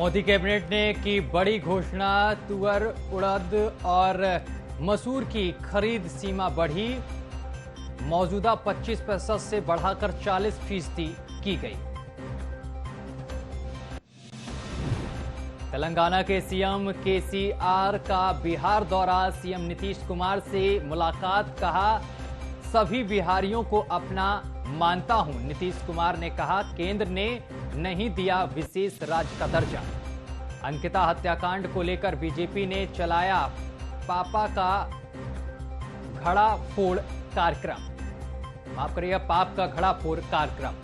Modi cabinet ने की बड़ी घोषणा। तुअर, उड़द और मसूर की खरीद सीमा बढ़ी। मौजूदा 25% से बढ़ाकर 40% की गई। तेलंगाना के सीएम केसीआर का बिहार दौरा। सीएम नीतीश कुमार से मुलाकात। कहा, सभी बिहारियों को अपना मानता हूं। नीतीश कुमार ने कहा, केंद्र ने नहीं दिया विशेष राज्य का दर्जा। अंकिता हत्याकांड को लेकर बीजेपी ने चलाया पापा का घड़ा फोड़ कार्यक्रम। माफ करिए, पाप का घड़ा फोड़ कार्यक्रम।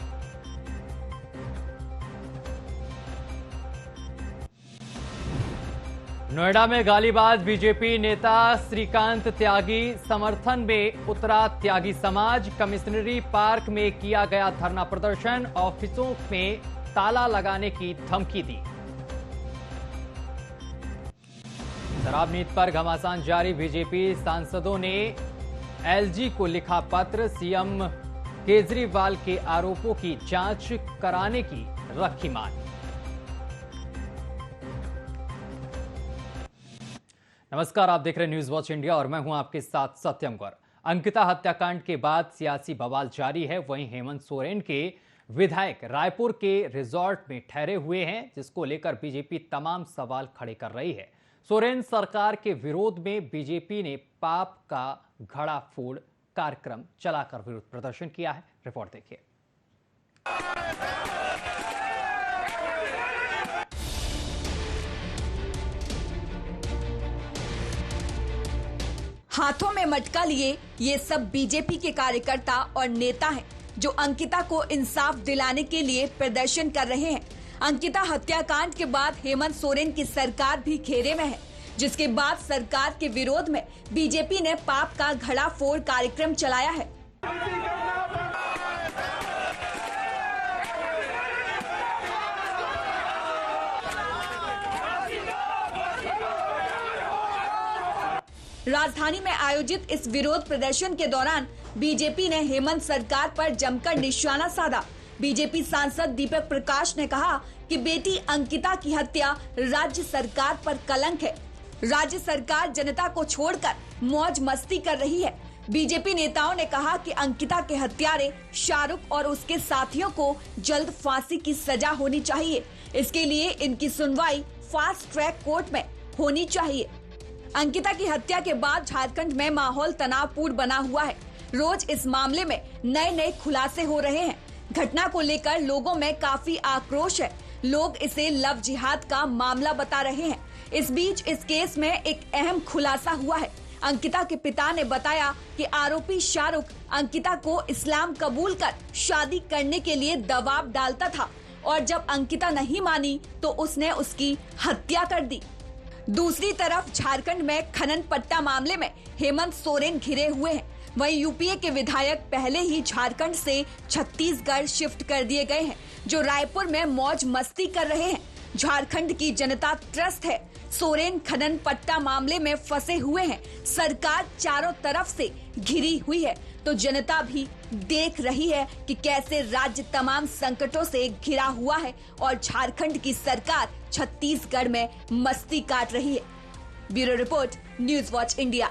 नोएडा में गालीबाज बीजेपी नेता श्रीकांत त्यागी। समर्थन में उतरा त्यागी समाज। कमिश्नरी पार्क में किया गया धरना प्रदर्शन। ऑफिसों में ताला लगाने की धमकी दी। शराब नीति पर घमासान जारी। बीजेपी सांसदों ने एलजी को लिखा पत्र। सीएम केजरीवाल के आरोपों की जांच कराने की रखी मांग। नमस्कार, आप देख रहे हैं न्यूज वॉच इंडिया और मैं हूं आपके साथ सत्यम गौर। अंकिता हत्याकांड के बाद सियासी बवाल जारी है। वहीं हेमंत सोरेन के विधायक रायपुर के रिजॉर्ट में ठहरे हुए हैं, जिसको लेकर बीजेपी तमाम सवाल खड़े कर रही है। सोरेन सरकार के विरोध में बीजेपी ने पाप का घड़ा फोड़ कार्यक्रम चलाकर विरोध प्रदर्शन किया है। रिपोर्ट देखिए। हाथों में मटका लिए ये सब बीजेपी के कार्यकर्ता और नेता हैं, जो अंकिता को इंसाफ दिलाने के लिए प्रदर्शन कर रहे हैं। अंकिता हत्याकांड के बाद हेमंत सोरेन की सरकार भी घेरे में है, जिसके बाद सरकार के विरोध में बीजेपी ने पाप का घड़ा फोड़ कार्यक्रम चलाया है। राजधानी में आयोजित इस विरोध प्रदर्शन के दौरान बीजेपी ने हेमंत सरकार पर जमकर निशाना साधा। बीजेपी सांसद दीपक प्रकाश ने कहा कि बेटी अंकिता की हत्या राज्य सरकार पर कलंक है। राज्य सरकार जनता को छोड़कर मौज मस्ती कर रही है। बीजेपी नेताओं ने कहा कि अंकिता के हत्यारे शाहरुख और उसके साथियों को जल्द फांसी की सजा होनी चाहिए। इसके लिए इनकी सुनवाई फास्ट ट्रैक कोर्ट में होनी चाहिए। अंकिता की हत्या के बाद झारखंड में माहौल तनावपूर्ण बना हुआ है। रोज इस मामले में नए नए खुलासे हो रहे हैं। घटना को लेकर लोगों में काफी आक्रोश है। लोग इसे लव जिहाद का मामला बता रहे हैं। इस बीच इस केस में एक अहम खुलासा हुआ है। अंकिता के पिता ने बताया कि आरोपी शाहरुख अंकिता को इस्लाम कबूल कर शादी करने के लिए दबाव डालता था और जब अंकिता नहीं मानी तो उसने उसकी हत्या कर दी। दूसरी तरफ झारखंड में खनन पट्टा मामले में हेमंत सोरेन घिरे हुए हैं। वहीं यूपीए के विधायक पहले ही झारखंड से छत्तीसगढ़ शिफ्ट कर दिए गए हैं, जो रायपुर में मौज मस्ती कर रहे हैं। झारखंड की जनता त्रस्त है। सोरेन खनन पट्टा मामले में फंसे हुए हैं। सरकार चारों तरफ से घिरी हुई है, तो जनता भी देख रही है कि कैसे राज्य तमाम संकटों से घिरा हुआ है और झारखंड की सरकार छत्तीसगढ़ में मस्ती काट रही है। Bureau report, news watch India.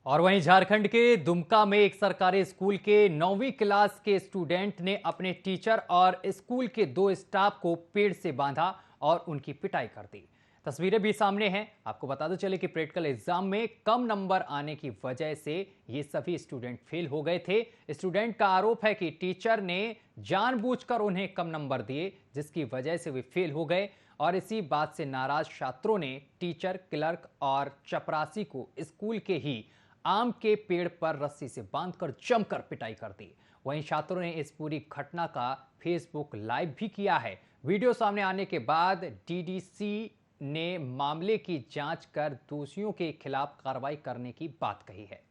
और वहीं झारखंड के दुमका में एक सरकारी स्कूल के 9वीं क्लास के स्टूडेंट ने अपने टीचर और स्कूल के 2 स्टाफ को पेड़ से बांधा और उनकी पिटाई कर दी। तस्वीरें भी सामने हैं। आपको बताते चले कि प्रैक्टिकल एग्जाम में कम नंबर आने की वजह से ये सभी स्टूडेंट फेल हो गए थे। स्टूडेंट का आरोप है कि टीचर ने जानबूझकर उन्हें कम नंबर दिए, जिसकी वजह से वे फेल हो गए। और इसी बात से नाराज छात्रों ने टीचर, क्लर्क और चपरासी को स्कूल के ही आम के पेड़ पर रस्सी से बांधकर जमकर पिटाई कर दी। वहीं छात्रों ने इस पूरी घटना का फेसबुक लाइव भी किया है। वीडियो सामने आने के बाद डीडीसी ने मामले की जांच कर दोषियों के खिलाफ कार्रवाई करने की बात कही है।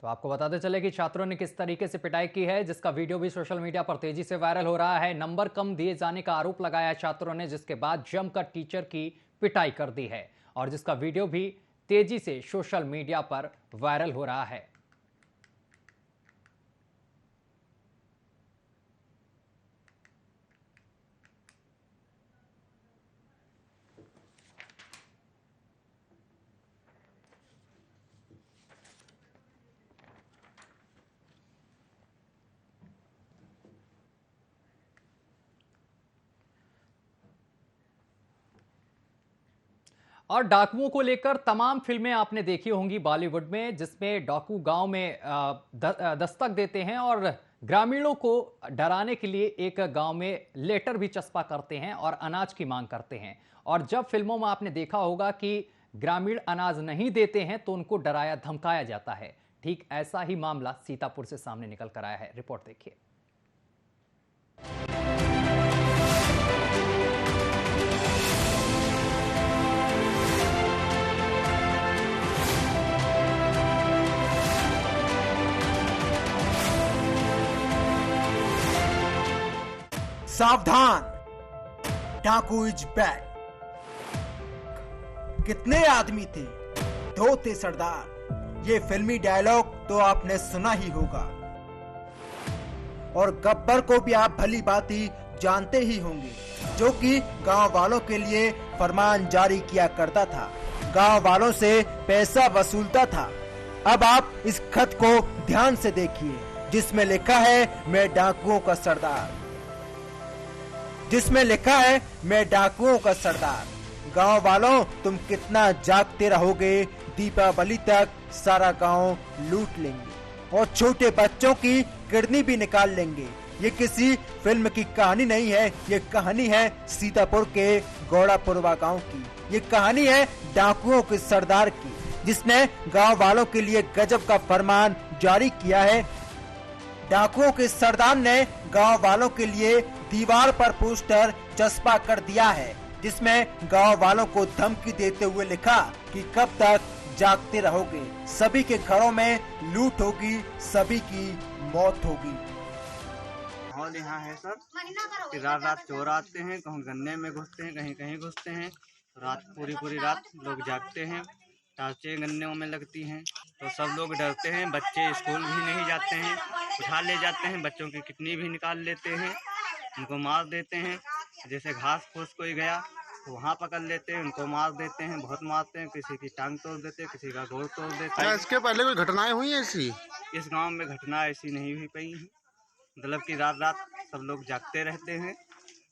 तो आपको बताते चले कि छात्रों ने किस तरीके से पिटाई की है, जिसका वीडियो भी सोशल मीडिया पर तेजी से वायरल हो रहा है। नंबर कम दिए जाने का आरोप लगाया छात्रों ने, जिसके बाद जमकर टीचर की पिटाई कर दी है और जिसका वीडियो भी तेजी से सोशल मीडिया पर वायरल हो रहा है। और डाकुओं को लेकर तमाम फिल्में आपने देखी होंगी बॉलीवुड में, जिसमें डाकू गांव में दस्तक देते हैं और ग्रामीणों को डराने के लिए एक गांव में लेटर भी चस्पा करते हैं और अनाज की मांग करते हैं। और जब फिल्मों में आपने देखा होगा कि ग्रामीण अनाज नहीं देते हैं तो उनको डराया धमकाया जाता है। ठीक ऐसा ही मामला सीतापुर से सामने निकल कर आया है। रिपोर्ट देखिए। सावधान, डाकू इज बैक। कितने आदमी थे, दो थे सरदार। ये फिल्मी डायलॉग तो आपने सुना ही होगा और गब्बर को भी आप भली भांति जानते ही होंगे, जो कि गांव वालों के लिए फरमान जारी किया करता था, गांव वालों से पैसा वसूलता था। अब आप इस खत को ध्यान से देखिए, जिसमें लिखा है मैं डाकुओं का सरदार। जिसमें लिखा है मैं डाकुओं का सरदार। गांव वालों, तुम कितना जागते रहोगे, दीपावली तक सारा गांव लूट लेंगे और छोटे बच्चों की किडनी भी निकाल लेंगे। ये किसी फिल्म की कहानी नहीं है, ये कहानी है सीतापुर के गौड़ापुरवा गांव की। ये कहानी है डाकुओं के सरदार की, जिसने गांव वालों के लिए गजब का फरमान जारी किया है। डाकुओं के सरदार ने गांव वालों के लिए दीवार पर पोस्टर चस्पा कर दिया है, जिसमें गांव वालों को धमकी देते हुए लिखा कि कब तक जागते रहोगे, सभी के घरों में लूट होगी, सभी की मौत होगी। माहौल यहाँ है सर कि रात रात चोर आते हैं, कहीं गन्ने में घुसते हैं, कहीं कहीं घुसते हैं। रात पूरी रात लोग जागते हैं, टार्चें गन्नों में लगती हैं तो सब लोग डरते हैं। बच्चे स्कूल भी नहीं जाते हैं, उठा ले जाते हैं, बच्चों की किडनी भी निकाल लेते हैं, उनको मार देते हैं। जैसे घास फूस कोई गया तो वहाँ पकड़ लेते हैं, उनको मार देते हैं, बहुत मारते हैं। किसी की टांग तोड़ देते हैं, किसी का गोड़ तोड़ देते हैं। इसके पहले कोई घटनाएं हुई ऐसी? इस गांव में घटना ऐसी नहीं हुई पाई है, मतलब कि रात रात सब लोग जागते रहते हैं,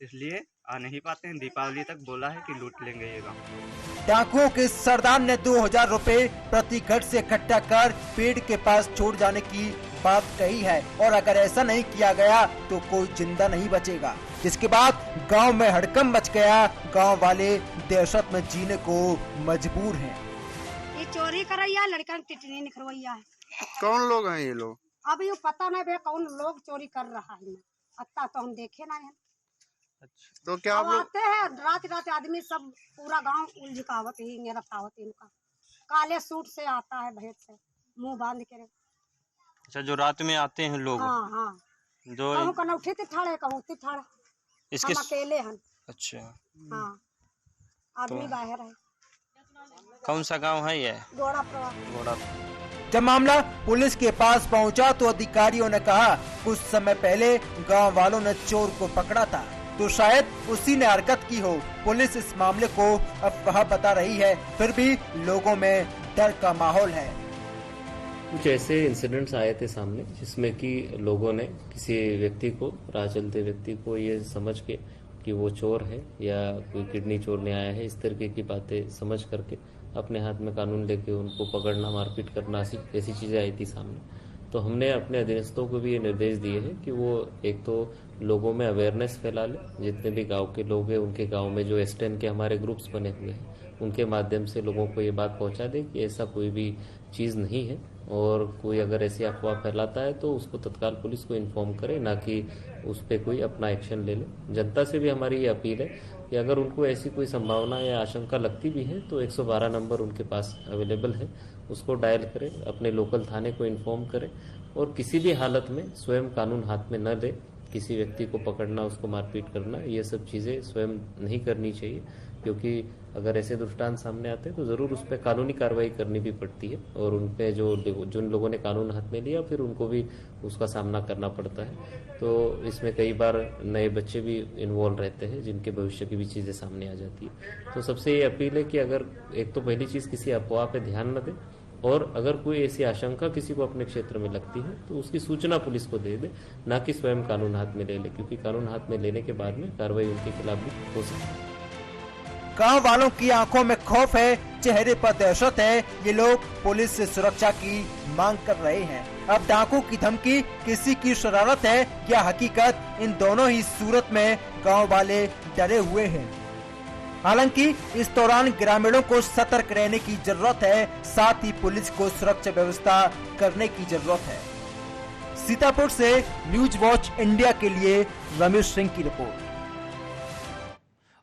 इसलिए आ नहीं पाते हैं। दीपावली तक बोला है कि लूट लेंगे ये गाँव। डाकुओं के सरदार ने 2000 रुपए प्रति घर से इकट्ठा कर पेड़ के पास छोड़ जाने की बात कही है और अगर ऐसा नहीं किया गया तो कोई जिंदा नहीं बचेगा। जिसके बाद गांव में हड़कंप मच गया, गांव वाले दहशत में जीने को मजबूर हैं। ये चोरी करैया, लड़का टिटनी निकलवैया है। कौन लोग हैं ये लोग? अब ये पता नहीं भैया कौन लोग चोरी कर रहा है, अत्ता तो हम देखे ना है। अच्छा, तो क्या आप लोग आते हैं रात रात आदमी सब पूरा गांव उलझकावत ही रखावत इनका। काले सूट से आता है, भेद से मुंह बांध के। अच्छा, जो रात में आते हैं लोग? हाँ हाँ, जो कहूँ कनौठी तिथाड़े, कहूँ तिथाड़, इसके हम अकेले हैं। अच्छा, हाँ, आदमी बाहर है। कौन सा गांव है ये? घोड़ा। जब मामला पुलिस के पास पहुंचा तो अधिकारियों ने कहा कुछ समय पहले गांव वालों ने चोर को पकड़ा था, तो शायद उसी ने हरकत की हो। पुलिस इस मामले को अफवाह बता रही है, फिर भी लोगों में डर का माहौल है। कुछ ऐसे इंसिडेंट्स आए थे सामने जिसमें कि लोगों ने किसी व्यक्ति को, राह चलते व्यक्ति को ये समझ के कि वो चोर है या कोई किडनी चोरने आया है, इस तरीके की बातें समझ करके अपने हाथ में कानून लेके उनको पकड़ना, मारपीट करना, ऐसी चीज़ें आई थी सामने। तो हमने अपने अधीनस्थों को भी ये निर्देश दिए हैं कि वो एक तो लोगों में अवेयरनेस फैला ले, जितने भी गांव के लोग हैं उनके गांव में जो एसटेन के हमारे ग्रुप्स बने हुए हैं उनके माध्यम से लोगों को ये बात पहुंचा दे कि ऐसा कोई भी चीज़ नहीं है और कोई अगर ऐसी अफवाह फैलाता है तो उसको तत्काल पुलिस को इन्फॉर्म करे, ना कि उस पर कोई अपना एक्शन ले ले। जनता से भी हमारी ये अपील है कि अगर उनको ऐसी कोई संभावना या आशंका लगती भी है तो 112 नंबर उनके पास अवेलेबल है, उसको डायल करें, अपने लोकल थाने को इन्फॉर्म करें और किसी भी हालत में स्वयं कानून हाथ में न ले। किसी व्यक्ति को पकड़ना, उसको मारपीट करना, ये सब चीज़ें स्वयं नहीं करनी चाहिए, क्योंकि अगर ऐसे दृष्टांत सामने आते हैं तो ज़रूर उस पर कानूनी कार्रवाई करनी भी पड़ती है और उन पे जिन लोगों ने कानून हाथ में लिया फिर उनको भी उसका सामना करना पड़ता है। तो इसमें कई बार नए बच्चे भी इन्वॉल्व रहते हैं जिनके भविष्य की भी चीज़ें सामने आ जाती है। तो सबसे ये अपील है कि अगर एक तो पहली चीज़ किसी अफवाह पे ध्यान न दें और अगर कोई ऐसी आशंका किसी को अपने क्षेत्र में लगती है तो उसकी सूचना पुलिस को दे दे, ना कि स्वयं कानून हाथ में ले ले, क्योंकि कानून हाथ में लेने के बाद में कार्रवाई उनके खिलाफ भी हो सकती है। गांव वालों की आंखों में खौफ है, चेहरे पर दहशत है। ये लोग पुलिस से सुरक्षा की मांग कर रहे हैं। अब डाकू की धमकी किसी की शरारत है या हकीकत, इन दोनों ही सूरत में गांव वाले डरे हुए हैं। हालांकि इस दौरान ग्रामीणों को सतर्क रहने की जरूरत है, साथ ही पुलिस को सुरक्षा व्यवस्था करने की जरूरत है। सीतापुर से न्यूज वॉच इंडिया के लिए रमेश सिंह की रिपोर्ट।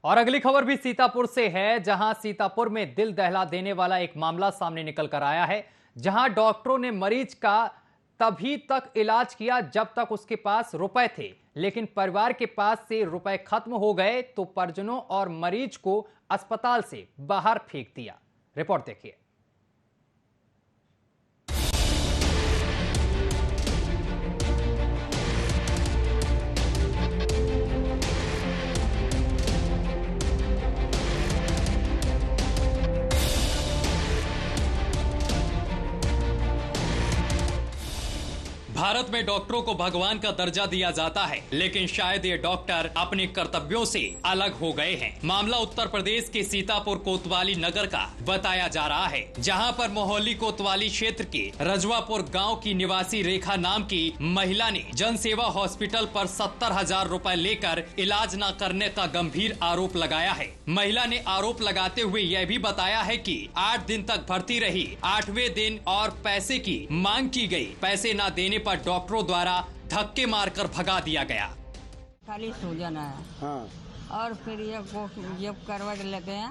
और अगली खबर भी सीतापुर से है, जहां सीतापुर में दिल दहला देने वाला एक मामला सामने निकल कर आया है, जहां डॉक्टरों ने मरीज का तभी तक इलाज किया जब तक उसके पास रुपए थे, लेकिन परिवार के पास से रुपए खत्म हो गए तो परिजनों और मरीज को अस्पताल से बाहर फेंक दिया। रिपोर्ट देखिए। भारत में डॉक्टरों को भगवान का दर्जा दिया जाता है, लेकिन शायद ये डॉक्टर अपने कर्तव्यों से अलग हो गए हैं। मामला उत्तर प्रदेश के सीतापुर कोतवाली नगर का बताया जा रहा है, जहां पर मोहल्ली कोतवाली क्षेत्र के रजवापुर गांव की निवासी रेखा नाम की महिला ने जन सेवा हॉस्पिटल पर 70,000 रुपए लेकर इलाज न करने का गंभीर आरोप लगाया है। महिला ने आरोप लगाते हुए यह भी बताया है कि 8 दिन तक भर्ती रही, 8वें दिन और पैसे की मांग की गई। पैसे न देने पर डॉक्टरों द्वारा धक्के मारकर भगा दिया गया। खाली सूजन है। हाँ। और फिर जब करवट लेते हैं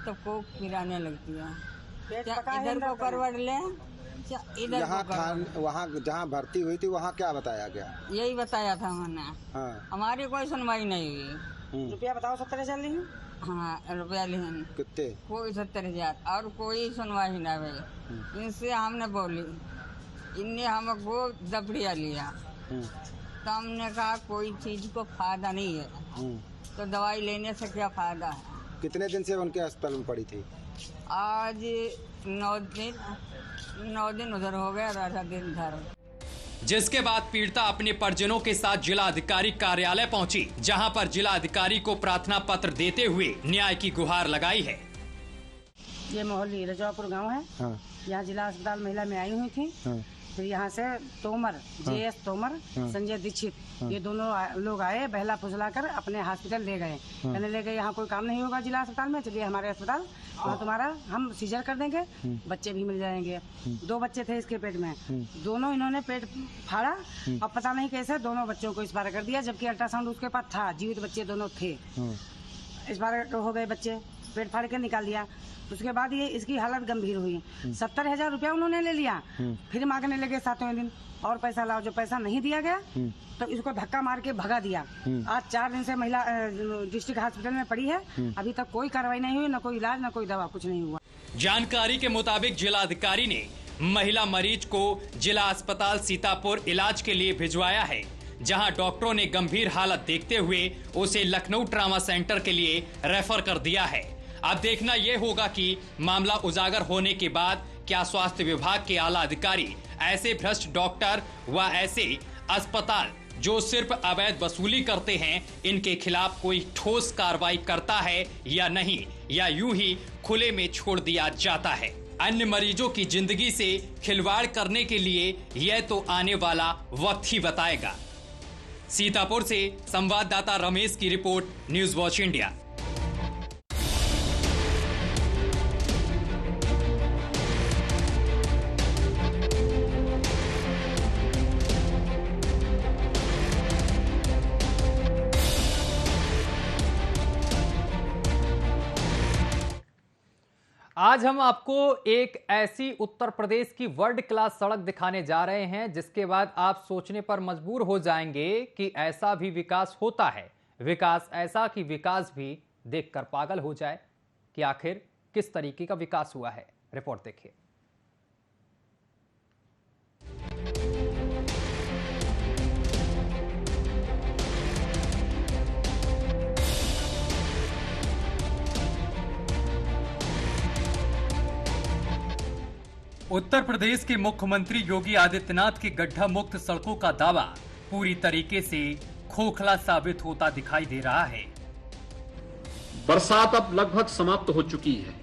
तो कोक पिराने लगती है। इधर को करवट ले, इधर वहाँ जहाँ भर्ती हुई थी वहाँ क्या बताया गया? यही बताया था उन्होंने। हाँ। हमारी कोई सुनवाई नहीं हुई। रुपया बताओ 70,000 लेंगे। हाँ, रुपया लेंगे कितने? कोई 70,000 और कोई सुनवाई ना हुई। इनसे हमने बोली, इनने हमको दबड़िया लिया तो हमने कहा कोई चीज को फायदा नहीं है तो दवाई लेने से क्या फायदा है। कितने दिन से उनके अस्पताल में पड़ी थी? आज 9 दिन उधर हो गया, 8 दिन इधर। जिसके बाद पीड़िता अपने परिजनों के साथ जिला अधिकारी कार्यालय पहुंची, जहां पर जिला अधिकारी को प्रार्थना पत्र देते हुए न्याय की गुहार लगाई है। ये मोहल्ली रजवापुर गांव है। हाँ। यहाँ जिला अस्पताल महिला में आई हुई थी। हाँ। फिर यहाँ से तोमर, JS तोमर, संजय दीक्षित, ये दोनों लोग आए, बहला फुसला कर अपने हॉस्पिटल ले गए। कहने लगे यहाँ कोई काम नहीं होगा जिला अस्पताल में, चलिए हमारे अस्पताल, वहाँ तुम्हारा हम सीजर कर देंगे, बच्चे भी मिल जाएंगे। 2 बच्चे थे इसके पेट में, दोनों इन्होंने पेट फाड़ा और पता नहीं कैसे दोनों बच्चों को एक्सपायर कर दिया, जबकि अल्ट्रासाउंड उसके पास था, जीवित बच्चे दोनों थे। एक्सपायर हो गए बच्चे, पेट फाड़ के निकाल दिया। उसके बाद ये इसकी हालत गंभीर हुई। 70,000 रुपया उन्होंने ले लिया, फिर मांगने लगे 7वें दिन और पैसा लाओ। जो पैसा नहीं दिया गया तो इसको धक्का मार के भगा दिया। आज 4 दिन से महिला डिस्ट्रिक्ट हॉस्पिटल में पड़ी है, अभी तक कोई कार्रवाई नहीं हुई, न कोई इलाज न कोई दवा, कुछ नहीं हुआ। जानकारी के मुताबिक जिला अधिकारी ने महिला मरीज को जिला अस्पताल सीतापुर इलाज के लिए भिजवाया है, जहां डॉक्टरों ने गंभीर हालत देखते हुए उसे लखनऊ ट्रामा सेंटर के लिए रेफर कर दिया है। अब देखना यह होगा कि मामला उजागर होने के बाद क्या स्वास्थ्य विभाग के आला अधिकारी ऐसे भ्रष्ट डॉक्टर व ऐसे अस्पताल जो सिर्फ अवैध वसूली करते हैं, इनके खिलाफ कोई ठोस कार्रवाई करता है या नहीं, या यूं ही खुले में छोड़ दिया जाता है। अन्य मरीजों की जिंदगी से खिलवाड़ करने के लिए यह तो आने वाला वक्त ही बताएगा। सीतापुर से संवाददाता रमेश की रिपोर्ट, न्यूज वॉच इंडिया। आज हम आपको एक ऐसी उत्तर प्रदेश की वर्ल्ड क्लास सड़क दिखाने जा रहे हैं, जिसके बाद आप सोचने पर मजबूर हो जाएंगे कि ऐसा भी विकास होता है। विकास ऐसा कि विकास भी देखकर पागल हो जाए कि आखिर किस तरीके का विकास हुआ है। रिपोर्ट देखिए। उत्तर प्रदेश के मुख्यमंत्री योगी आदित्यनाथ की गड्ढा मुक्त सड़कों का दावा पूरी तरीके से खोखला साबित होता दिखाई दे रहा है। बरसात अब लगभग समाप्त हो चुकी है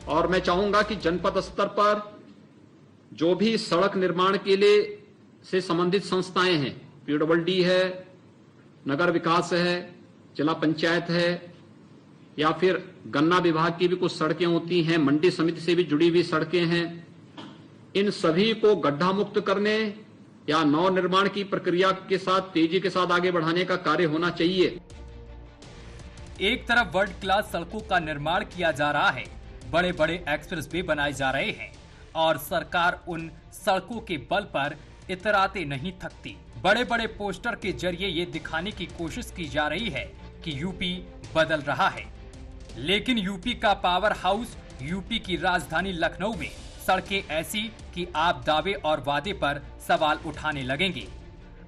और मैं चाहूंगा कि जनपद स्तर पर जो भी सड़क निर्माण के लिए से संबंधित संस्थाएं हैं, PWD है, नगर विकास है, जिला पंचायत है, या फिर गन्ना विभाग की भी कुछ सड़कें होती हैं, मंडी समिति से भी जुड़ी हुई सड़कें हैं, इन सभी को गड्ढा मुक्त करने या नव निर्माण की प्रक्रिया के साथ तेजी के साथ आगे बढ़ाने का कार्य होना चाहिए। एक तरफ वर्ल्ड क्लास सड़कों का निर्माण किया जा रहा है, बड़े बड़े एक्सप्रेस वे बनाए जा रहे हैं और सरकार उन सड़कों के बल पर इतराते नहीं थकती। बड़े बड़े पोस्टर के जरिए ये दिखाने की कोशिश की जा रही है कि यूपी बदल रहा है, लेकिन यूपी का पावर हाउस यूपी की राजधानी लखनऊ में सड़कें ऐसी कि आप दावे और वादे पर सवाल उठाने लगेंगे।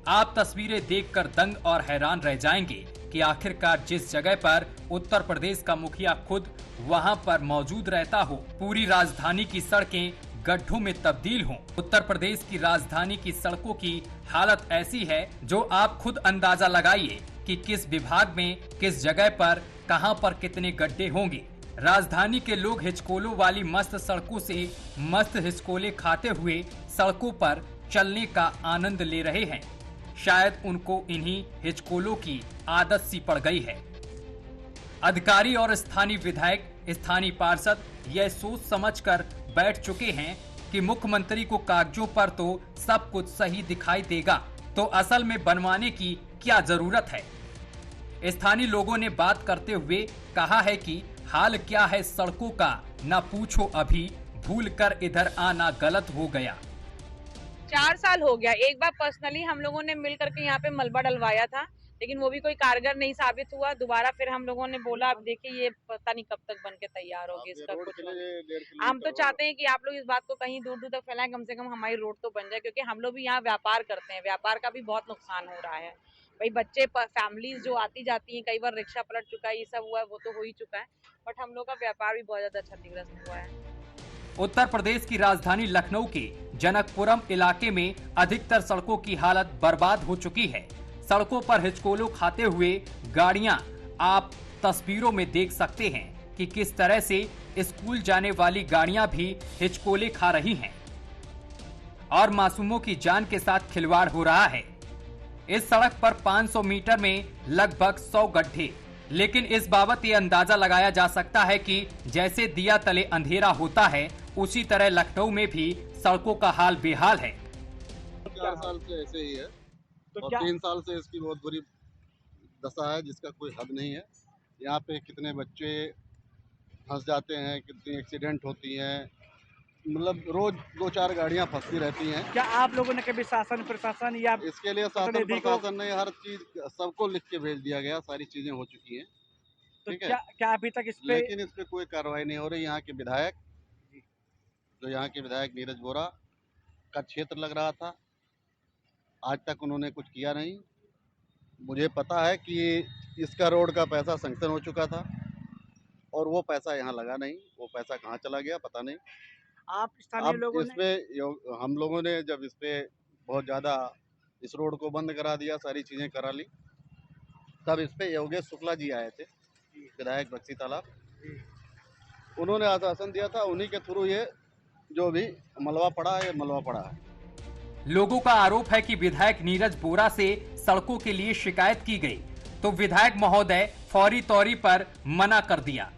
आप तस्वीरें देखकर दंग और हैरान रह जाएंगे कि आखिरकार जिस जगह पर उत्तर प्रदेश का मुखिया खुद वहां पर मौजूद रहता हो, पूरी राजधानी की सड़कें गड्ढों में तब्दील हों। उत्तर प्रदेश की राजधानी की सड़कों की हालत ऐसी है जो आप खुद अंदाजा लगाइए कि किस विभाग में किस जगह पर कहां पर कितने गड्ढे होंगे। राजधानी के लोग हिचकोलों वाली मस्त सड़कों से मस्त हिचकोले खाते हुए सड़कों पर चलने का आनंद ले रहे हैं। शायद उनको इन्हीं हिचकोलों की आदत सी पड़ गई है। अधिकारी और स्थानीय विधायक, स्थानीय पार्षद यह सोच समझकर बैठ चुके हैं कि मुख्यमंत्री को कागजों पर तो सब कुछ सही दिखाई देगा, तो असल में बनवाने की क्या जरूरत है। स्थानीय लोगों ने बात करते हुए कहा है कि हाल क्या है सड़कों का न पूछो, अभी भूल कर इधर आना गलत हो गया। 4 साल हो गया। एक बार पर्सनली हम लोगों ने मिल करके यहाँ पे मलबा डलवाया था, लेकिन वो भी कोई कारगर नहीं साबित हुआ। दोबारा फिर हम लोगों ने बोला अब देखिए ये पता नहीं कब तक बन के तैयार होगी इसका कुछ। हम तो चाहते हैं कि आप लोग इस बात को कहीं दूर दूर तक फैलाएं, कम से कम हमारी रोड तो बन जाए, क्योंकि हम लोग भी यहाँ व्यापार करते हैं, व्यापार का भी बहुत नुकसान हो रहा है। भाई बच्चे फैमिलीज जो आती जाती हैं, कई बार रिक्शा पलट चुका है, ये सब हुआ है, वो तो हो ही चुका है, बट हम लोग का व्यापार भी बहुत ज्यादा क्षतिग्रस्त हुआ है। उत्तर प्रदेश की राजधानी लखनऊ के जनकपुरम इलाके में अधिकतर सड़कों की हालत बर्बाद हो चुकी है। सड़कों पर हिचकोलों खाते हुए गाड़ियां आप तस्वीरों में देख सकते हैं कि किस तरह से स्कूल जाने वाली गाड़ियां भी हिचकोले खा रही हैं और मासूमों की जान के साथ खिलवाड़ हो रहा है। इस सड़क पर 500 मीटर में लगभग 100 गड्ढे, लेकिन इस बाबत ये अंदाजा लगाया जा सकता है कि जैसे दिया तले अंधेरा होता है, उसी तरह लखनऊ में भी सड़कों का हाल बेहाल है। 4 साल से ऐसे ही है तो 3 साल से इसकी बहुत बुरी दशा है जिसका कोई हद नहीं है। यहाँ पे कितने बच्चे फंस जाते हैं, कितनी एक्सीडेंट होती हैं, मतलब रोज 2-4 गाड़ियाँ फंसती रहती हैं। क्या आप लोगों ने कभी शासन प्रशासन या इसके लिए शासन प्रशासन ने हर चीज सबको लिख के भेज दिया गया, सारी चीजें हो चुकी हैं, ठीक है। क्या अभी तक इस पे लेकिन इस पे कोई कार्रवाई नहीं हो रही। यहाँ के विधायक जो यहाँ के विधायक नीरज बोरा का क्षेत्र लग रहा था, आज तक उन्होंने कुछ किया नहीं। मुझे पता है कि इसका रोड का पैसा सैंक्शन हो चुका था और वो पैसा यहाँ लगा नहीं, वो पैसा कहाँ चला गया पता नहीं। आप स्थानीय लोगों ने हम लोगों ने जब इस पे बहुत ज़्यादा इस रोड को बंद करा दिया, सारी चीज़ें करा ली, तब इस पे योगेश शुक्ला जी आए थे, विधायक बक्सी तालाब। उन्होंने आश्वासन दिया था, उन्हीं के थ्रू ये जो भी मलबा पड़ा है, मलबा पड़ा है। लोगों का आरोप है कि विधायक नीरज बोरा से सड़कों के लिए शिकायत की गई तो विधायक महोदय फौरी तौर पर मना कर दिया।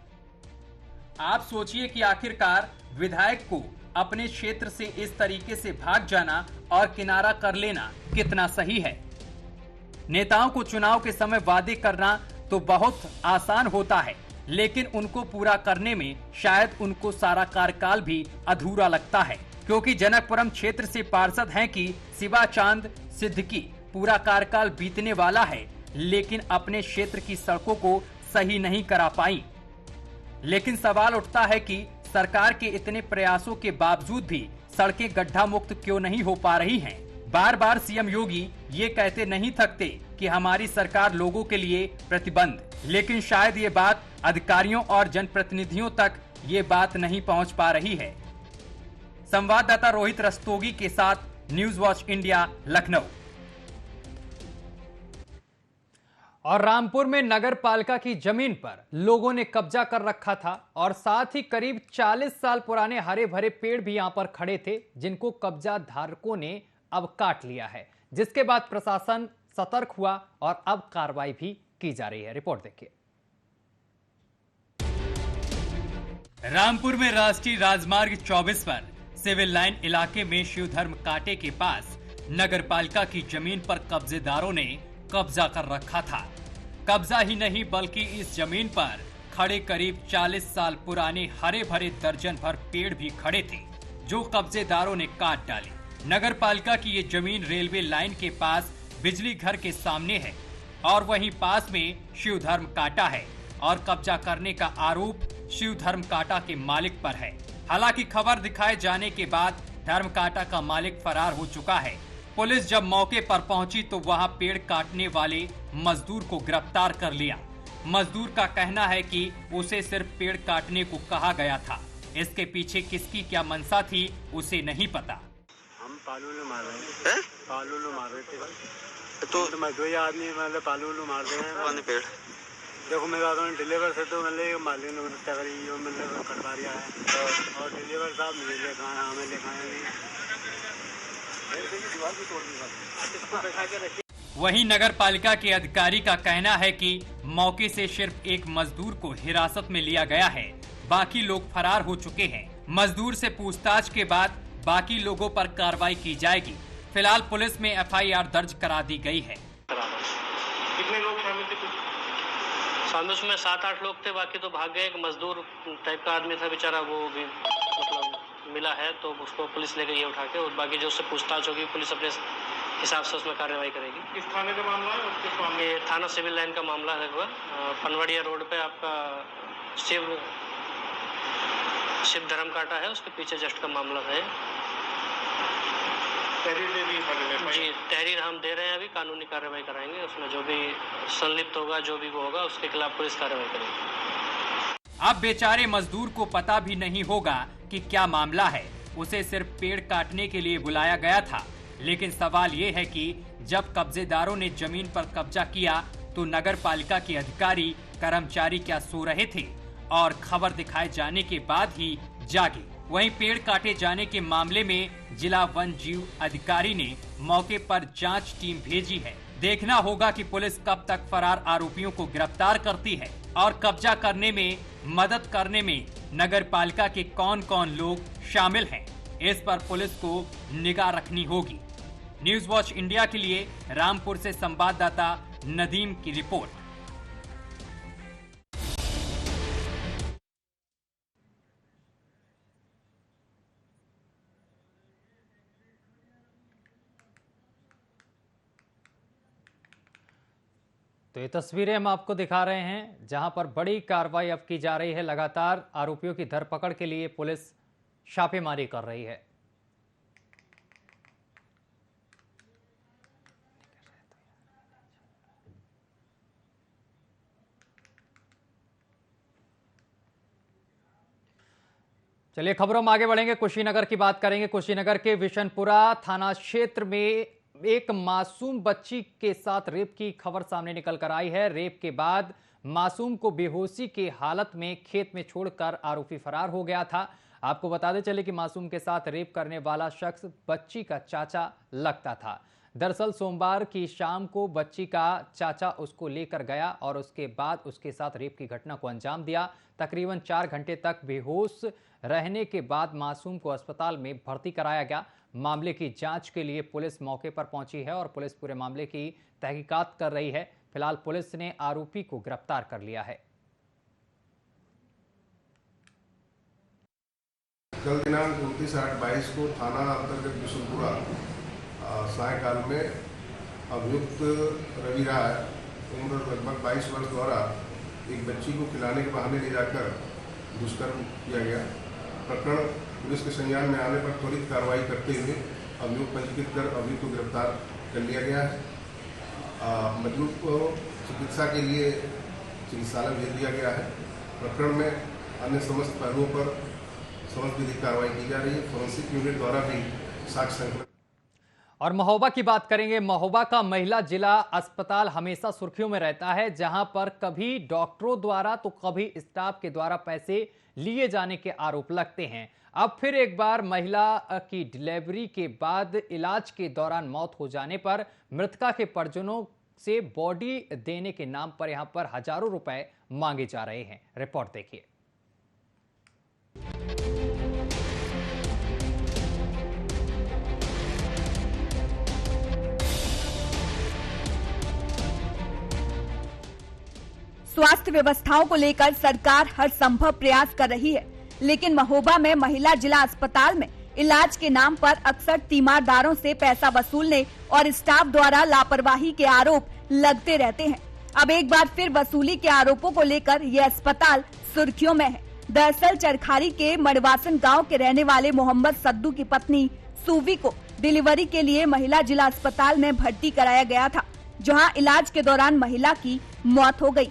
आप सोचिए कि आखिरकार विधायक को अपने क्षेत्र से इस तरीके से भाग जाना और किनारा कर लेना कितना सही है। नेताओं को चुनाव के समय वादे करना तो बहुत आसान होता है, लेकिन उनको पूरा करने में शायद उनको सारा कार्यकाल भी अधूरा लगता है, क्योंकि जनकपुरम क्षेत्र से पार्षद हैं कि शिवा चांद सिद्दीकी पूरा कार्यकाल बीतने वाला है, लेकिन अपने क्षेत्र की सड़कों को सही नहीं करा पाई। लेकिन सवाल उठता है कि सरकार के इतने प्रयासों के बावजूद भी सड़कें गड्ढा मुक्त क्यों नहीं हो पा रही हैं? बार बार सीएम योगी ये कहते नहीं थकते कि हमारी सरकार लोगों के लिए प्रतिबद्ध, लेकिन शायद ये बात अधिकारियों और जनप्रतिनिधियों तक ये बात नहीं पहुंच पा रही है। संवाददाता रोहित रस्तोगी के साथ न्यूज वॉच इंडिया, लखनऊ। और रामपुर में नगर पालिका की जमीन पर लोगों ने कब्जा कर रखा था और साथ ही करीब 40 साल पुराने हरे भरे पेड़ भी यहां पर खड़े थे, जिनको कब्जा धारकों ने अब काट लिया है, जिसके बाद प्रशासन सतर्क हुआ और अब कार्रवाई भी की जा रही है। रिपोर्ट देखिए। रामपुर में राष्ट्रीय राजमार्ग 24 पर सिविल लाइन इलाके में शिवधर्म कांटे के पास नगर पालिका की जमीन पर कब्जेदारों ने कब्जा कर रखा था। कब्जा ही नहीं बल्कि इस जमीन पर खड़े करीब 40 साल पुराने हरे भरे दर्जन भर पेड़ भी खड़े थे, जो कब्जेदारों ने काट डाले। नगर पालिका की ये जमीन रेलवे लाइन के पास बिजली घर के सामने है और वहीं पास में शिवधर्म कांटा है और कब्जा करने का आरोप शिवधर्म कांटा के मालिक पर है। हालांकि खबर दिखाए जाने के बाद धर्म कांटा का मालिक फरार हो चुका है। पुलिस जब मौके पर पहुंची तो वहां पेड़ काटने वाले मजदूर को गिरफ्तार कर लिया। मजदूर का कहना है कि उसे सिर्फ पेड़ काटने को कहा गया था, इसके पीछे किसकी क्या मंशा थी उसे नहीं पता। हम पालूलू मार रहे हैं, पालूलू मार रहे थे तो मैं 2 आदमी मतलब पालूलू मार रहे हैं पेड़। देखो मेरा डिलीवर से तो मतलब मालिक ने मतलब कटवा दिया है और डिलीवर साहब मुझे खाना हमें लिखाया। वहीं नगर पालिका के अधिकारी का कहना है कि मौके से सिर्फ एक मजदूर को हिरासत में लिया गया है, बाकी लोग फरार हो चुके हैं। मजदूर से पूछताछ के बाद बाकी लोगों पर कार्रवाई की जाएगी। फिलहाल पुलिस में FIR दर्ज करा दी गई है। कितने लोग शामिल थे? शामिल उसमें 7-8 लोग थे, बाकी तो भाग गए। एक मजदूर टाइप का आदमी था बेचारा, वो भी मतलब मिला है तो उसको पुलिस ले गई है उठा के, और बाकी जो उससे पूछताछ होगी पुलिस अपने हिसाब से उसमें कार्रवाई करेगी। किस थाने का मामला है? किस मामले? ये थाना सिविल लाइन का मामला है। लगभग पनवड़िया रोड पे आपका शिव धर्म कांटा है, उसके पीछे जस्ट का मामला है। तहरीर दे दी जी, तहरीर हम दे रहे हैं, अभी कानूनी कार्रवाई कराएंगे। उसमें जो भी संलिप्त होगा, जो भी वो होगा, उसके खिलाफ पुलिस कार्रवाई करेगी। अब बेचारे मजदूर को पता भी नहीं होगा कि क्या मामला है, उसे सिर्फ पेड़ काटने के लिए बुलाया गया था। लेकिन सवाल ये है कि जब कब्जेदारों ने जमीन पर कब्जा किया तो नगर पालिका के अधिकारी कर्मचारी क्या सो रहे थे और खबर दिखाए जाने के बाद ही जागे। वहीं पेड़ काटे जाने के मामले में जिला वन जीव अधिकारी ने मौके पर जांच टीम भेजी है। देखना होगा कि पुलिस कब तक फरार आरोपियों को गिरफ्तार करती है और कब्जा करने में मदद करने में नगर पालिका के कौन कौन लोग शामिल हैं, इस पर पुलिस को निगाह रखनी होगी। न्यूज वॉच इंडिया के लिए रामपुर से संवाददाता नदीम की रिपोर्ट। तो ये तस्वीरें हम आपको दिखा रहे हैं जहां पर बड़ी कार्रवाई अब की जा रही है। लगातार आरोपियों की धरपकड़ के लिए पुलिस छापेमारी कर रही है। चलिए खबरों में आगे बढ़ेंगे, कुशीनगर की बात करेंगे। कुशीनगर के विशनपुरा थाना क्षेत्र में एक मासूम बच्ची के साथ रेप की खबर सामने निकल कर आई है। रेप के बाद मासूम को बेहोशी की हालत में खेत में छोड़कर आरोपी फरार हो गया था। आपको बता दें चले कि मासूम के साथ रेप करने वाला शख्स बच्ची का चाचा लगता था। दरअसल सोमवार की शाम को बच्ची का चाचा उसको लेकर गया और उसके बाद उसके साथ रेप की घटना को अंजाम दिया। तकरीबन 4 घंटे तक बेहोश रहने के बाद मासूम को अस्पताल में भर्ती कराया गया। मामले की जांच के लिए पुलिस मौके पर पहुंची है और पुलिस पूरे मामले की तहकीकात कर रही है। फिलहाल पुलिस ने आरोपी को गिरफ्तार कर लिया है। कल दिनांक 29/8/22 को थाना अंतर्गत विशनपुरा सायकाल में अभियुक्त रवि राय उम्र लगभग 22 वर्ष द्वारा एक बच्ची को खिलाने के बहाने ले जाकर दुष्कर्म किया गया। प्रकरण पुलिस के संज्ञान में आने पर त्वरित कार्रवाई करते हुए अभियुक्त पंजीकृत कर अभियुक्त को गिरफ्तार कर लिया गया है। मजलूम को चिकित्सा के लिए चिकित्सालय भेज दिया गया है। प्रकरण में अन्य समस्त पहलुओं पर समस्त विधिक कार्रवाई की जा रही है। फोरेंसिक यूनिट द्वारा भी साक्ष्य संकलन। और महोबा की बात करेंगे। महोबा का महिला जिला अस्पताल हमेशा सुर्खियों में रहता है, जहां पर कभी डॉक्टरों द्वारा तो कभी स्टाफ के द्वारा पैसे लिए जाने के आरोप लगते हैं। अब फिर एक बार महिला की डिलीवरी के बाद इलाज के दौरान मौत हो जाने पर मृतका के परिजनों से बॉडी देने के नाम पर यहां पर हजारों रुपए मांगे जा रहे हैं। रिपोर्ट देखिए। स्वास्थ्य व्यवस्थाओं को लेकर सरकार हर संभव प्रयास कर रही है, लेकिन महोबा में महिला जिला अस्पताल में इलाज के नाम पर अक्सर तीमारदारों से पैसा वसूलने और स्टाफ द्वारा लापरवाही के आरोप लगते रहते हैं। अब एक बार फिर वसूली के आरोपों को लेकर यह अस्पताल सुर्खियों में है। दरअसल चरखारी के मड़वासन गांव के रहने वाले मोहम्मद सद्दू की पत्नी सूवी को डिलीवरी के लिए महिला जिला अस्पताल में भर्ती कराया गया था, जहां इलाज के दौरान महिला की मौत हो गई,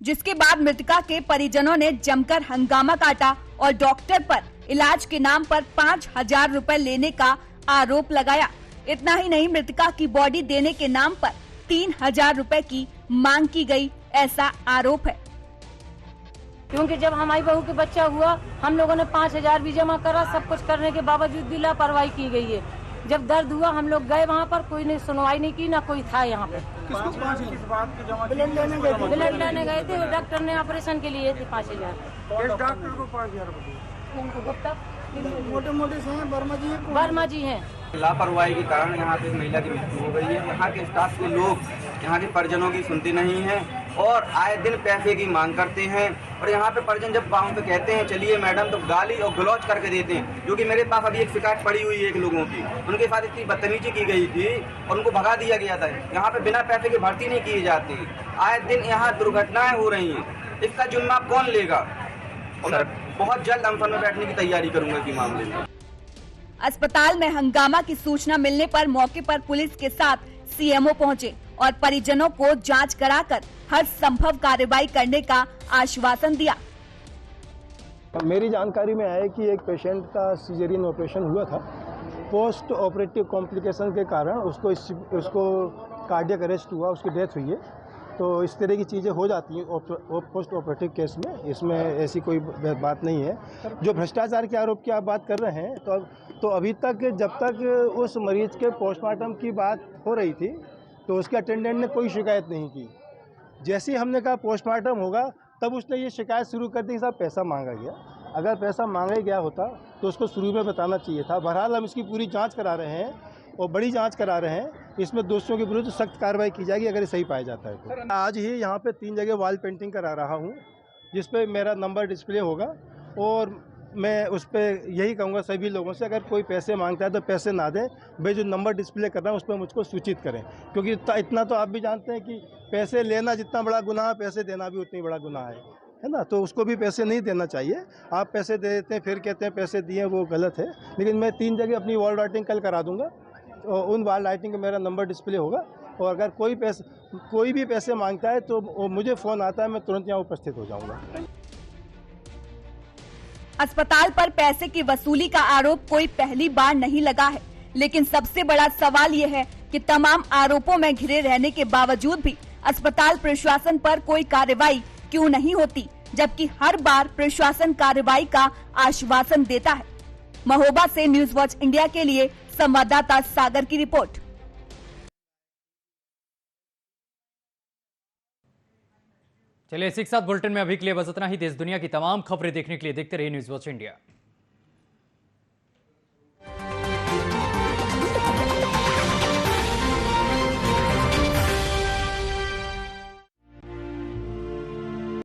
जिसके बाद मृतका के परिजनों ने जमकर हंगामा काटा और डॉक्टर पर इलाज के नाम पर 5,000 रुपए लेने का आरोप लगाया। इतना ही नहीं, मृतका की बॉडी देने के नाम पर 3,000 रुपए की मांग की गई, ऐसा आरोप है। क्योंकि जब हमारी बहू के बच्चा हुआ, हम लोगों ने 5,000 भी जमा करा, सब कुछ करने के बावजूद भी लापरवाही की गई है। जब दर्द हुआ हम लोग गए वहाँ पर, कोई ने सुनवाई नहीं की, ना कोई था यहाँ पे। ब्लड लेने गए थे, डॉक्टर ने ऑपरेशन के लिए थे 5,000। डॉक्टर को 5,000 गुप्ता मोटे से हैं, वर्मा जी हैं। लापरवाही के कारण यहाँ पे महिला की मृत्यु हो गई है। यहाँ के स्टाफ के लोग यहाँ के परिजनों की सुनते नहीं हैं और आए दिन पैसे की मांग करते हैं। और यहाँ पे परिजन जब वहाँ पे कहते हैं चलिए मैडम, तो गाली और गलौज करके देते हैं। जो कि मेरे पास अभी एक शिकायत पड़ी हुई है एक लोगों की, उनके साथ इतनी बदतमीजी की गई थी और उनको भगा दिया गया था। यहाँ पे बिना पैसे के भर्ती नहीं किए जाते। आए दिन यहाँ दुर्घटनाएं हो रही हैं, इसका जिम्मा कौन लेगा? और बहुत जल्द अनशन में बैठने की तैयारी करूंगा इस मामले में। अस्पताल में हंगामा की सूचना मिलने पर मौके पर पुलिस के साथ सीएमओ पहुंचे और परिजनों को जांच कराकर हर संभव कार्रवाई करने का आश्वासन दिया। मेरी जानकारी में आया कि एक पेशेंट का सिजेरियन ऑपरेशन हुआ था। पोस्ट ऑपरेटिव कॉम्प्लिकेशन के कारण उसको कार्डियक अरेस्ट हुआ, उसकी डेथ हुई है। तो इस तरह की चीज़ें हो जाती हैं पोस्ट ऑपरेटिव केस में, इसमें ऐसी कोई बात नहीं है। जो भ्रष्टाचार के आरोप की आप बात कर रहे हैं, तो अभी तक जब तक उस मरीज के पोस्टमार्टम की बात हो रही थी तो उसके अटेंडेंट ने कोई शिकायत नहीं की। जैसे ही हमने कहा पोस्टमार्टम होगा, तब उसने ये शिकायत शुरू कर दी कि साहब पैसा मांगा गया। अगर पैसा मांगा गया होता तो उसको शुरू में बताना चाहिए था। बहरहाल हम इसकी पूरी जाँच करा रहे हैं और बड़ी जांच करा रहे हैं। इसमें दोषियों के विरुद्ध सख्त कार्रवाई की जाएगी अगर ये सही पाया जाता है तो। आज ही यहाँ पे 3 जगह वॉल पेंटिंग करा रहा हूँ, जिस पे मेरा नंबर डिस्प्ले होगा। और मैं उस पर यही कहूँगा सभी लोगों से, अगर कोई पैसे मांगता है तो पैसे ना दें, भाई जो नंबर डिस्प्ले कर रहा है उस पर मुझको सूचित करें। क्योंकि इतना तो आप भी जानते हैं कि पैसे लेना जितना बड़ा गुनाह है, पैसे देना भी उतनी बड़ा गुनाह है ना। तो उसको भी पैसे नहीं देना चाहिए। आप पैसे दे देते हैं फिर कहते हैं पैसे दिए, वो गलत है। लेकिन मैं 3 जगह अपनी वॉल राइटिंग कल करा दूंगा और उन वॉल राइटिंग का मेरा नंबर डिस्प्ले होगा। और अगर कोई भी पैसे मांगता है तो मुझे फ़ोन आता है, मैं तुरंत यहाँ उपस्थित हो जाऊँगा। अस्पताल पर पैसे की वसूली का आरोप कोई पहली बार नहीं लगा है, लेकिन सबसे बड़ा सवाल ये है कि तमाम आरोपों में घिरे रहने के बावजूद भी अस्पताल प्रशासन पर कोई कार्रवाई क्यों नहीं होती, जबकि हर बार प्रशासन कार्रवाई का आश्वासन देता है। महोबा से न्यूज वॉच इंडिया के लिए संवाददाता सागर की रिपोर्ट। चलिए इसी के साथ बुलेटिन में अभी के लिए बस इतना ही। देश दुनिया की तमाम खबरें देखने के लिए देखते रहिए न्यूज वॉच इंडिया।